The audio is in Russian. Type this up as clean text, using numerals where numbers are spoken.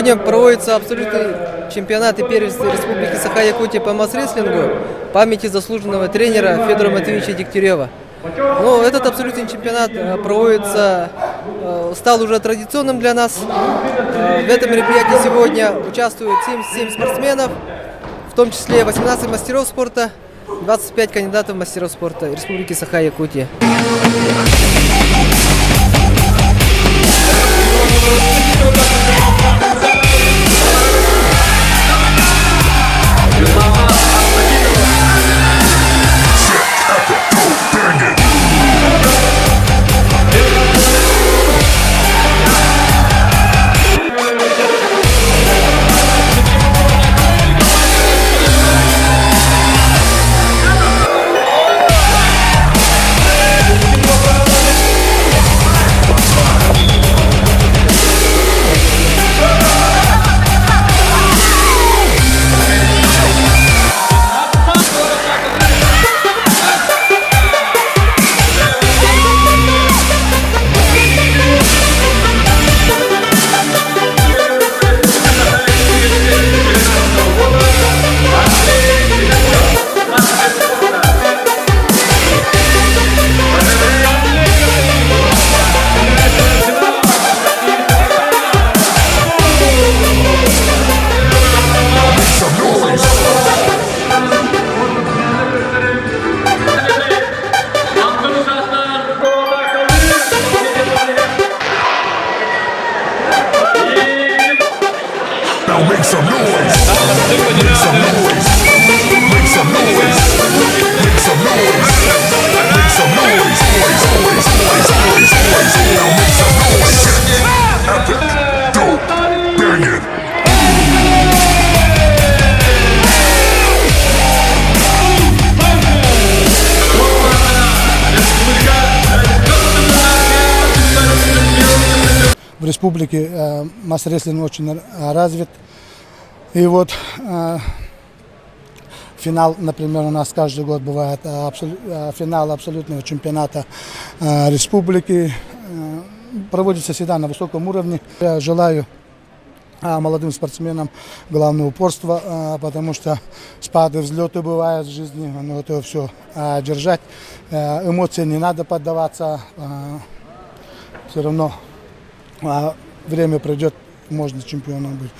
Сегодня проводится абсолютный чемпионат и первенство Республики Саха-Якутия по масс-рестлингу памяти заслуженного тренера Федора Матвеевича Дегтярева. Но этот абсолютный чемпионат стал уже традиционным для нас. В этом мероприятии сегодня участвуют 77 спортсменов, в том числе 18 мастеров спорта, 25 кандидатов в мастеров спорта Республики Саха-Якутия. Make some noise. Make some noise. Make some noise. Make some noise. Make some noise. Now make some noise. Epic, dope, banging. В республике масс-рестлинг очень развит. И вот финал, например, у нас каждый год бывает финал абсолютного чемпионата республики. Проводится всегда на высоком уровне. Я желаю молодым спортсменам главное упорство, потому что спады, взлеты бывают в жизни, но это все держать. Эмоции не надо поддаваться, все равно время пройдет, можно чемпионом быть.